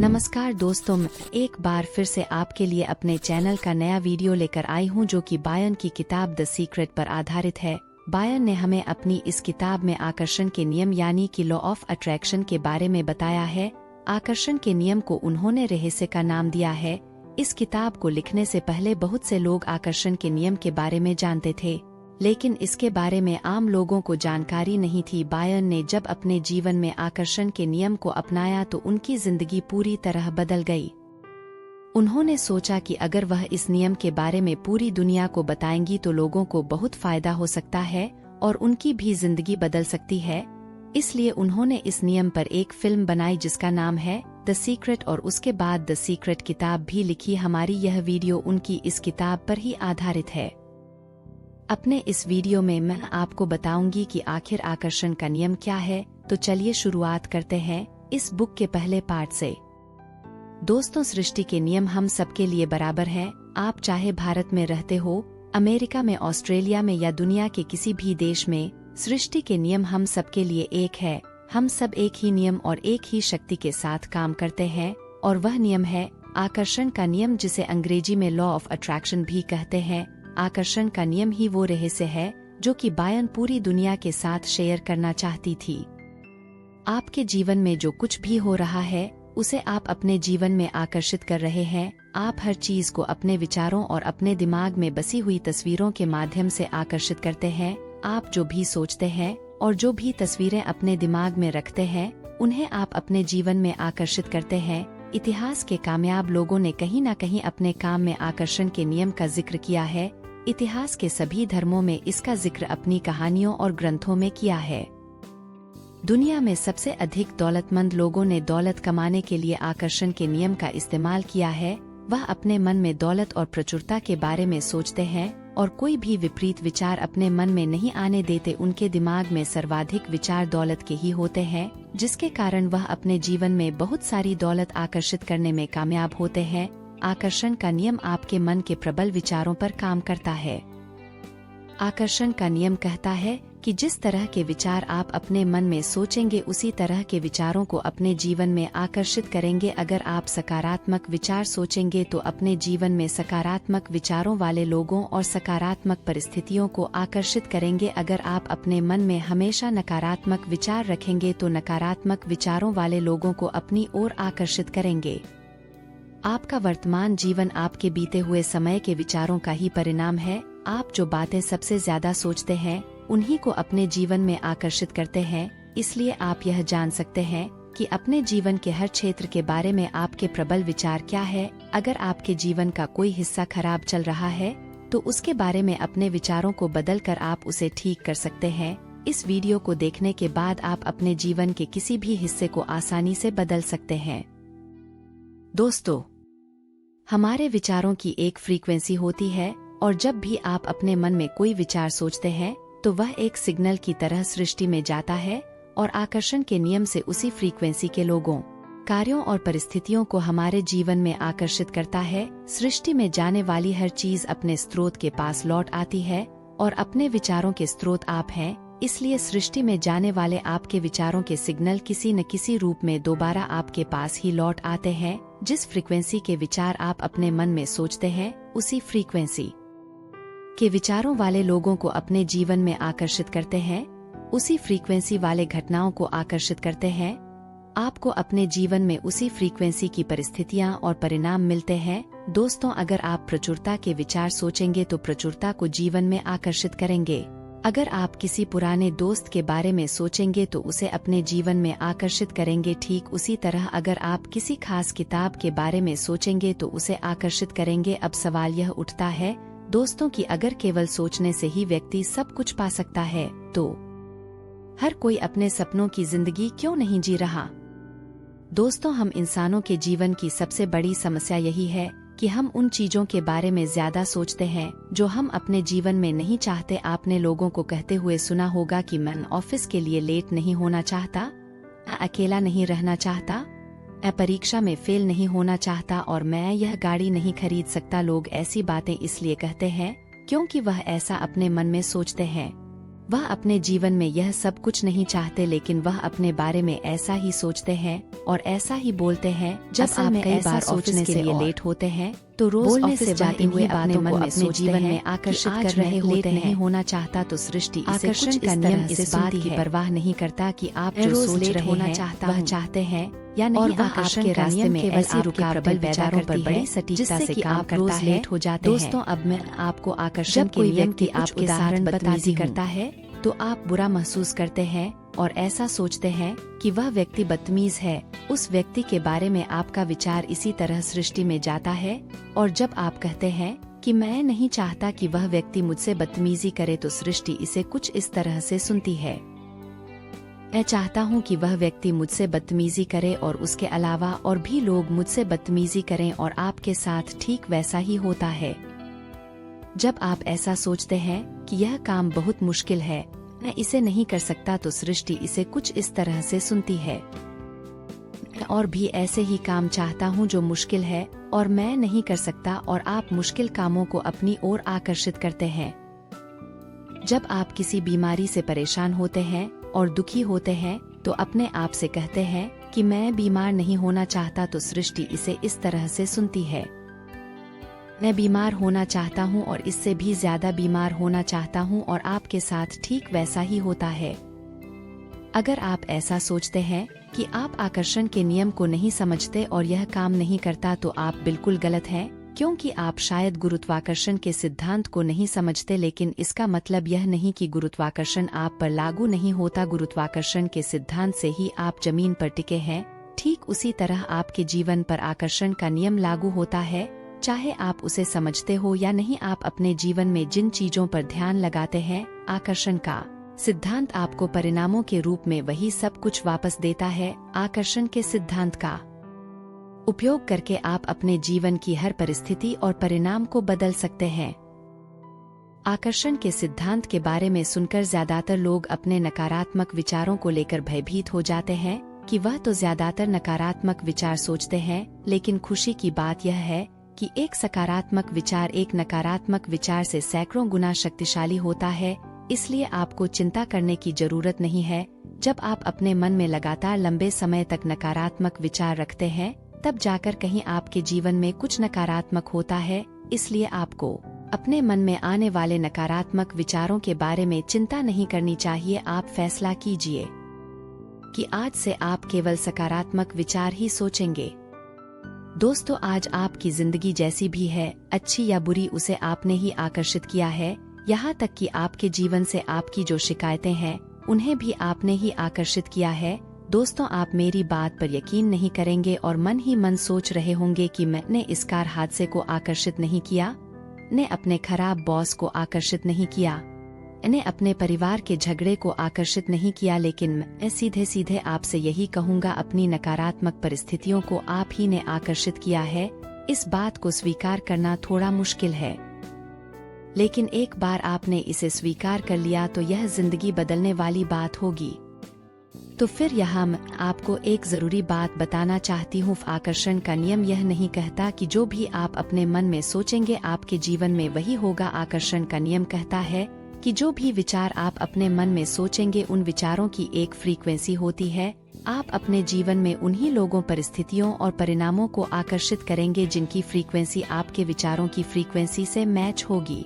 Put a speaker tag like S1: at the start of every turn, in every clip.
S1: नमस्कार दोस्तों, मैं एक बार फिर से आपके लिए अपने चैनल का नया वीडियो लेकर आई हूं जो कि बायन की किताब द सीक्रेट पर आधारित है। बायन ने हमें अपनी इस किताब में आकर्षण के नियम यानी कि लॉ ऑफ अट्रैक्शन के बारे में बताया है। आकर्षण के नियम को उन्होंने रहस्य का नाम दिया है। इस किताब को लिखने से पहले बहुत से लोग आकर्षण के नियम के बारे में जानते थे, लेकिन इसके बारे में आम लोगों को जानकारी नहीं थी। बायन ने जब अपने जीवन में आकर्षण के नियम को अपनाया तो उनकी जिंदगी पूरी तरह बदल गई। उन्होंने सोचा कि अगर वह इस नियम के बारे में पूरी दुनिया को बताएंगी तो लोगों को बहुत फायदा हो सकता है और उनकी भी जिंदगी बदल सकती है। इसलिए उन्होंने इस नियम पर एक फिल्म बनाई जिसका नाम है द सीक्रेट और उसके बाद द सीक्रेट किताब भी लिखी। हमारी यह वीडियो उनकी इस किताब पर ही आधारित है। अपने इस वीडियो में मैं आपको बताऊंगी कि आखिर आकर्षण का नियम क्या है। तो चलिए शुरुआत करते हैं इस बुक के पहले पार्ट से। दोस्तों, सृष्टि के नियम हम सबके लिए बराबर हैं। आप चाहे भारत में रहते हो, अमेरिका में, ऑस्ट्रेलिया में या दुनिया के किसी भी देश में, सृष्टि के नियम हम सबके लिए एक है। हम सब एक ही नियम और एक ही शक्ति के साथ काम करते हैं और वह नियम है आकर्षण का नियम, जिसे अंग्रेजी में लॉ ऑफ अट्रैक्शन भी कहते हैं। आकर्षण का नियम ही वो रहस्य है जो कि बायन पूरी दुनिया के साथ शेयर करना चाहती थी। आपके जीवन में जो कुछ भी हो रहा है उसे आप अपने जीवन में आकर्षित कर रहे हैं। आप हर चीज को अपने विचारों और अपने दिमाग में बसी हुई तस्वीरों के माध्यम से आकर्षित करते हैं। आप जो भी सोचते हैं और जो भी तस्वीरें अपने दिमाग में रखते हैं उन्हें आप अपने जीवन में आकर्षित करते हैं। इतिहास के कामयाब लोगों ने कहीं न कहीं अपने काम में आकर्षण के नियम का जिक्र किया है। इतिहास के सभी धर्मों में इसका जिक्र अपनी कहानियों और ग्रंथों में किया है। दुनिया में सबसे अधिक दौलतमंद लोगों ने दौलत कमाने के लिए आकर्षण के नियम का इस्तेमाल किया है। वह अपने मन में दौलत और प्रचुरता के बारे में सोचते हैं और कोई भी विपरीत विचार अपने मन में नहीं आने देते। उनके दिमाग में सर्वाधिक विचार दौलत के ही होते हैं, जिसके कारण वह अपने जीवन में बहुत सारी दौलत आकर्षित करने में कामयाब होते हैं। आकर्षण का नियम आपके मन के प्रबल विचारों पर काम करता है। आकर्षण का नियम कहता है कि जिस तरह के विचार आप अपने मन में सोचेंगे उसी तरह के विचारों को अपने जीवन में आकर्षित करेंगे। अगर आप सकारात्मक विचार सोचेंगे तो अपने जीवन में सकारात्मक विचारों वाले लोगों और सकारात्मक परिस्थितियों को आकर्षित करेंगे। अगर आप अपने मन में हमेशा नकारात्मक विचार रखेंगे तो नकारात्मक विचारों वाले लोगों को अपनी ओर आकर्षित करेंगे। आपका वर्तमान जीवन आपके बीते हुए समय के विचारों का ही परिणाम है। आप जो बातें सबसे ज्यादा सोचते हैं उन्हीं को अपने जीवन में आकर्षित करते हैं। इसलिए आप यह जान सकते हैं कि अपने जीवन के हर क्षेत्र के बारे में आपके प्रबल विचार क्या है। अगर आपके जीवन का कोई हिस्सा खराब चल रहा है तो उसके बारे में अपने विचारों को बदलकर आप उसे ठीक कर सकते हैं। इस वीडियो को देखने के बाद आप अपने जीवन के किसी भी हिस्से को आसानी से बदल सकते हैं। दोस्तों, हमारे विचारों की एक फ्रीक्वेंसी होती है और जब भी आप अपने मन में कोई विचार सोचते हैं तो वह एक सिग्नल की तरह सृष्टि में जाता है और आकर्षण के नियम से उसी फ्रीक्वेंसी के लोगों, कार्यों और परिस्थितियों को हमारे जीवन में आकर्षित करता है। सृष्टि में जाने वाली हर चीज अपने स्रोत के पास लौट आती है और अपने विचारों के स्रोत आप हैं। इसलिए सृष्टि में जाने वाले आपके विचारों के सिग्नल किसी न किसी रूप में दोबारा आपके पास ही लौट आते हैं। जिस फ्रीक्वेंसी के विचार आप अपने मन में सोचते हैं उसी फ्रीक्वेंसी के विचारों वाले लोगों को अपने जीवन में आकर्षित करते हैं, उसी फ्रीक्वेंसी वाले घटनाओं को आकर्षित करते हैं। आपको अपने जीवन में उसी फ्रीक्वेंसी की परिस्थितियां और परिणाम मिलते हैं। दोस्तों, अगर आप प्रचुरता के विचार सोचेंगे तो प्रचुरता को जीवन में आकर्षित करेंगे। अगर आप किसी पुराने दोस्त के बारे में सोचेंगे तो उसे अपने जीवन में आकर्षित करेंगे। ठीक उसी तरह अगर आप किसी खास किताब के बारे में सोचेंगे तो उसे आकर्षित करेंगे। अब सवाल यह उठता है दोस्तों कि अगर केवल सोचने से ही व्यक्ति सब कुछ पा सकता है तो हर कोई अपने सपनों की जिंदगी क्यों नहीं जी रहा? दोस्तों, हम इंसानों के जीवन की सबसे बड़ी समस्या यही है कि हम उन चीजों के बारे में ज्यादा सोचते हैं जो हम अपने जीवन में नहीं चाहते। आपने लोगों को कहते हुए सुना होगा कि मैं ऑफिस के लिए लेट नहीं होना चाहता, अकेला नहीं रहना चाहता, परीक्षा में फेल नहीं होना चाहता और मैं यह गाड़ी नहीं खरीद सकता। लोग ऐसी बातें इसलिए कहते हैं क्योंकि वह ऐसा अपने मन में सोचते हैं। वह अपने जीवन में यह सब कुछ नहीं चाहते, लेकिन वह अपने बारे में ऐसा ही सोचते हैं और ऐसा ही बोलते हैं। जब आप कई बार सोचने के लिए लेट होते हैं तो रोज ऑफिस जाते हुए अपने मन में अपने जीवन में आकर्षित कर रहे होते हैं। नहीं होना चाहता तो सृष्टि आकर्षण का नियम इस बात की परवाह नहीं करता कि आप जो सोच रहे होना चाहते हैं या नहीं। और आकर्षण के रास्ते में ऐसी रुकावटें विचारों पर बड़ी सटीकता से काम करता है। लेट हो जाते हैं। दोस्तों, अब मैं आपको आकर्षण के नियम की आपके साथ बदतमीजी करता है तो आप बुरा महसूस करते हैं और ऐसा सोचते हैं कि वह व्यक्ति बदतमीज है। उस व्यक्ति के बारे में आपका विचार इसी तरह सृष्टि में जाता है। और जब आप कहते हैं कि मैं नहीं चाहता कि वह व्यक्ति मुझसे बदतमीजी करे तो सृष्टि इसे कुछ इस तरह से सुनती है। मैं चाहता हूँ कि वह व्यक्ति मुझसे बदतमीजी करे और उसके अलावा और भी लोग मुझसे बदतमीजी करें, और आपके साथ ठीक वैसा ही होता है। जब आप ऐसा सोचते हैं कि यह काम बहुत मुश्किल है, मैं इसे नहीं कर सकता, तो सृष्टि इसे कुछ इस तरह से सुनती है। मैं और भी ऐसे ही काम चाहता हूँ जो मुश्किल है और मैं नहीं कर सकता, और आप मुश्किल कामों को अपनी ओर आकर्षित करते हैं। जब आप किसी बीमारी से परेशान होते हैं और दुखी होते हैं तो अपने आप से कहते हैं कि मैं बीमार नहीं होना चाहता, तो सृष्टि इसे इस तरह से सुनती है। मैं बीमार होना चाहता हूँ और इससे भी ज्यादा बीमार होना चाहता हूँ, और आपके साथ ठीक वैसा ही होता है। अगर आप ऐसा सोचते हैं कि आप आकर्षण के नियम को नहीं समझते और यह काम नहीं करता तो आप बिल्कुल गलत हैं, क्योंकि आप शायद गुरुत्वाकर्षण के सिद्धांत को नहीं समझते। लेकिन इसका मतलब यह नहीं कि गुरुत्वाकर्षण आप पर लागू नहीं होता। गुरुत्वाकर्षण के सिद्धांत से ही आप जमीन पर टिके हैं। ठीक उसी तरह आपके जीवन पर आकर्षण का नियम लागू होता है, चाहे आप उसे समझते हो या नहीं। आप अपने जीवन में जिन चीजों पर ध्यान लगाते हैं, आकर्षण का सिद्धांत आपको परिणामों के रूप में वही सब कुछ वापस देता है। आकर्षण के सिद्धांत का उपयोग करके आप अपने जीवन की हर परिस्थिति और परिणाम को बदल सकते हैं। आकर्षण के सिद्धांत के बारे में सुनकर ज्यादातर लोग अपने नकारात्मक विचारों को लेकर भयभीत हो जाते हैं कि वह तो ज्यादातर नकारात्मक विचार सोचते हैं। लेकिन खुशी की बात यह है कि एक सकारात्मक विचार एक नकारात्मक विचार से सैकड़ों गुना शक्तिशाली होता है। इसलिए आपको चिंता करने की जरूरत नहीं है। जब आप अपने मन में लगातार लंबे समय तक नकारात्मक विचार रखते हैं, तब जाकर कहीं आपके जीवन में कुछ नकारात्मक होता है। इसलिए आपको अपने मन में आने वाले नकारात्मक विचारों के बारे में चिंता नहीं करनी चाहिए। आप फैसला कीजिए कि आज से आप केवल सकारात्मक विचार ही सोचेंगे। दोस्तों, आज आपकी जिंदगी जैसी भी है, अच्छी या बुरी, उसे आपने ही आकर्षित किया है। यहाँ तक कि आपके जीवन से आपकी जो शिकायतें हैं, उन्हें भी आपने ही आकर्षित किया है। दोस्तों, आप मेरी बात पर यकीन नहीं करेंगे और मन ही मन सोच रहे होंगे कि मैंने इस कार हादसे को आकर्षित नहीं किया, ने अपने खराब बॉस को आकर्षित नहीं किया, ने अपने परिवार के झगड़े को आकर्षित नहीं किया। लेकिन मैं सीधे सीधे आपसे यही कहूँगा, अपनी नकारात्मक परिस्थितियों को आप ही ने आकर्षित किया है। इस बात को स्वीकार करना थोड़ा मुश्किल है, लेकिन एक बार आपने इसे स्वीकार कर लिया तो यह जिंदगी बदलने वाली बात होगी। तो फिर यहाँ मैं आपको एक जरूरी बात बताना चाहती हूँ। आकर्षण का नियम यह नहीं कहता कि जो भी आप अपने मन में सोचेंगे आपके जीवन में वही होगा। आकर्षण का नियम कहता है कि जो भी विचार आप अपने मन में सोचेंगे, उन विचारों की एक फ्रीक्वेंसी होती है। आप अपने जीवन में उन्हीं लोगों, परिस्थितियों और परिणामों को आकर्षित करेंगे जिनकी फ्रीक्वेंसी आपके विचारों की फ्रीक्वेंसी से मैच होगी।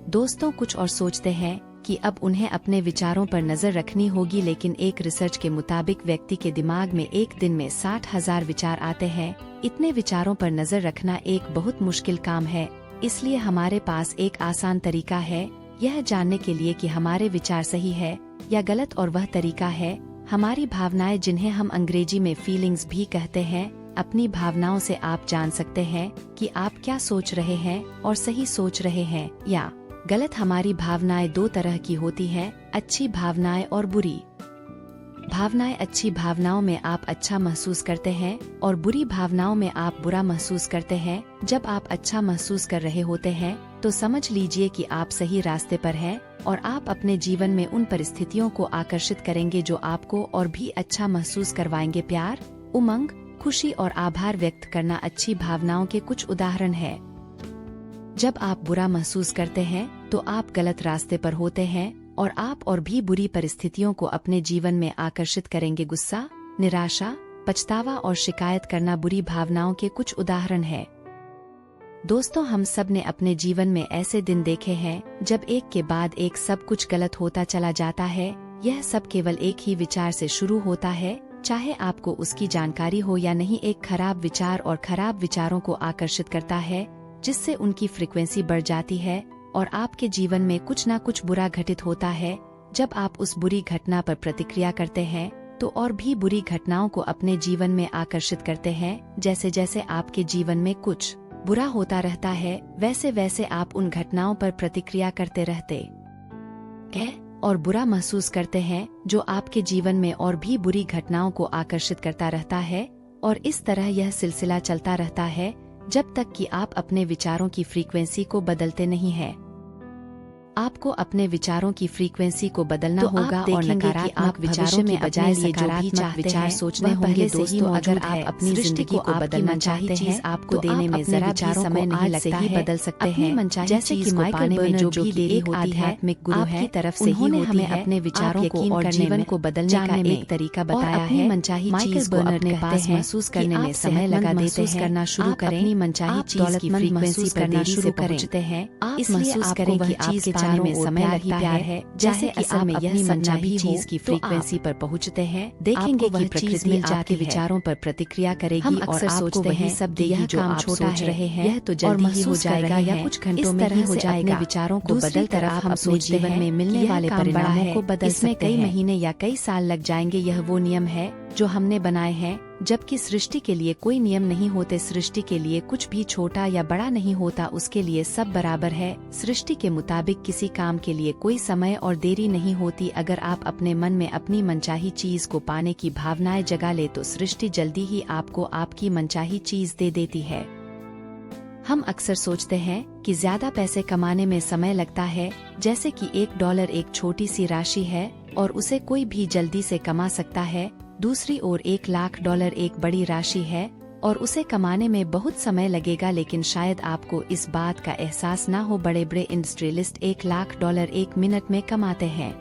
S1: दोस्तों, कुछ और सोचते हैं कि अब उन्हें अपने विचारों पर नजर रखनी होगी, लेकिन एक रिसर्च के मुताबिक व्यक्ति के दिमाग में एक दिन में 60,000 विचार आते हैं। इतने विचारों पर नजर रखना एक बहुत मुश्किल काम है। इसलिए हमारे पास एक आसान तरीका है यह जानने के लिए कि हमारे विचार सही है या गलत, और वह तरीका है हमारी भावनाएं, जिन्हें हम अंग्रेजी में फीलिंग्स भी कहते हैं। अपनी भावनाओं से आप जान सकते हैं कि आप क्या सोच रहे हैं और सही सोच रहे हैं या गलत। हमारी भावनाएं दो तरह की होती हैं, अच्छी भावनाएं और बुरी भावनाएं। अच्छी भावनाओं में आप अच्छा महसूस करते हैं और बुरी भावनाओं में आप बुरा महसूस करते हैं। जब आप अच्छा महसूस कर रहे होते हैं तो समझ लीजिए कि आप सही रास्ते पर हैं और आप अपने जीवन में उन परिस्थितियों को आकर्षित करेंगे जो आपको और भी अच्छा महसूस करवाएंगे। प्यार, उमंग, खुशी और आभार व्यक्त करना अच्छी भावनाओं के कुछ उदाहरण हैं। जब आप बुरा महसूस करते हैं तो आप गलत रास्ते पर होते हैं और आप और भी बुरी परिस्थितियों को अपने जीवन में आकर्षित करेंगे। गुस्सा, निराशा, पछतावा और शिकायत करना बुरी भावनाओं के कुछ उदाहरण हैं। दोस्तों, हम सब ने अपने जीवन में ऐसे दिन देखे हैं जब एक के बाद एक सब कुछ गलत होता चला जाता है। यह सब केवल एक ही विचार से शुरू होता है, चाहे आपको उसकी जानकारी हो या नहीं। एक खराब विचार और खराब विचारों को आकर्षित करता है, जिससे उनकी फ्रीक्वेंसी बढ़ जाती है और आपके जीवन में कुछ ना कुछ बुरा घटित होता है। जब आप उस बुरी घटना पर प्रतिक्रिया करते हैं तो और भी बुरी घटनाओं को अपने जीवन में आकर्षित करते हैं। जैसे जैसे आपके जीवन में कुछ बुरा होता रहता है, वैसे वैसे आप उन घटनाओं पर प्रतिक्रिया करते रहते हैं और बुरा महसूस करते हैं, जो आपके जीवन में और भी बुरी घटनाओं को आकर्षित करता रहता है। और इस तरह यह सिलसिला चलता रहता है जब तक कि आप अपने विचारों की फ्रीक्वेंसी को बदलते नहीं हैं। आपको अपने विचारों की फ्रीक्वेंसी को बदलना होगा और नकारात्मक विचारों में बजाय सकारात्मक विचार सोचने होंगे। दोस्तों, अगर आप अपनी जिंदगी को बदलना चाहते हैं, आपको देने में जरा भी समय नहीं लगता है, बदल सकते हैं। जैसे कि माइकल बर्नर, जो कि एक आध्यात्मिक गुरु है, तरफ से उन्होंने हमें अपने विचारों को और जीवन को बदलने का एक तरीका बताया है। मनचाही चीज को अपने पास महसूस करने में समय लगा देते हैं, करना शुरू करें। अपनी मनचाही चीज की फ्रीक्वेंसी करना शुरू करें। इसलिए आप करेंगे आपके चारों में समय लगता है, जैसे असल में यह मनचाही चीज की फ्रीक्वेंसी पर पहुंचते हैं। देखेंगे कि प्रकृति आपके विचारों पर प्रतिक्रिया करेगी और सोचते हैं सब देगी जो आप सोच रहे हैं, यह तो जल्दी ही हो जाएगा या कुछ घंटों में ही हो जाएगा। विचारों को बदल तरफ हम अपने जीवन में मिलने वाले परिणामों को बदल सकते हैं। इसमें कई महीने या कई साल लग जाएंगे। यह वो नियम है जो हमने बनाए हैं, जबकि सृष्टि के लिए कोई नियम नहीं होते। सृष्टि के लिए कुछ भी छोटा या बड़ा नहीं होता, उसके लिए सब बराबर है। सृष्टि के मुताबिक किसी काम के लिए कोई समय और देरी नहीं होती। अगर आप अपने मन में अपनी मनचाही चीज को पाने की भावनाएं जगा ले तो सृष्टि जल्दी ही आपको आपकी मनचाही चीज दे देती है। हम अक्सर सोचते हैं कि ज्यादा पैसे कमाने में समय लगता है, जैसे कि $1 एक छोटी सी राशि है और उसे कोई भी जल्दी से कमा सकता है। दूसरी ओर $1,00,000 एक बड़ी राशि है और उसे कमाने में बहुत समय लगेगा, लेकिन शायद आपको इस बात का एहसास ना हो। बड़े बड़े इंडस्ट्रियलिस्ट $1,00,000 एक मिनट में कमाते हैं।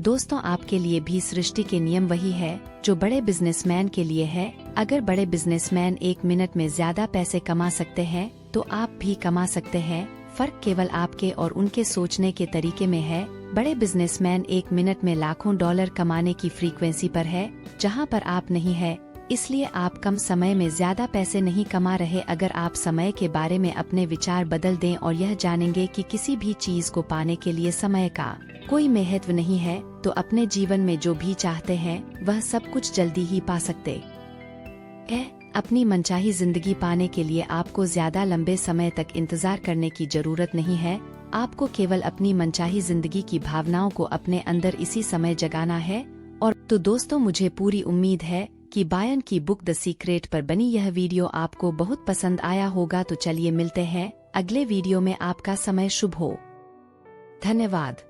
S1: दोस्तों, आपके लिए भी सृष्टि के नियम वही है जो बड़े बिजनेसमैन के लिए है। अगर बड़े बिजनेसमैन एक मिनट में ज्यादा पैसे कमा सकते हैं तो आप भी कमा सकते हैं। फर्क केवल आपके और उनके सोचने के तरीके में है। बड़े बिजनेसमैन एक मिनट में लाखों डॉलर कमाने की फ्रीक्वेंसी पर है, जहां पर आप नहीं है। इसलिए आप कम समय में ज्यादा पैसे नहीं कमा रहे। अगर आप समय के बारे में अपने विचार बदल दें और यह जानेंगे कि किसी भी चीज को पाने के लिए समय का कोई महत्व नहीं है, तो अपने जीवन में जो भी चाहते हैं वह सब कुछ जल्दी ही पा सकते हैं। अपनी मनचाही जिंदगी पाने के लिए आपको ज्यादा लंबे समय तक इंतजार करने की जरूरत नहीं है। आपको केवल अपनी मनचाही जिंदगी की भावनाओं को अपने अंदर इसी समय जगाना है। और तो दोस्तों, मुझे पूरी उम्मीद है कि बायन की बुक द सीक्रेट पर बनी यह वीडियो आपको बहुत पसंद आया होगा। तो चलिए मिलते हैं अगले वीडियो में। आपका समय शुभ हो। धन्यवाद।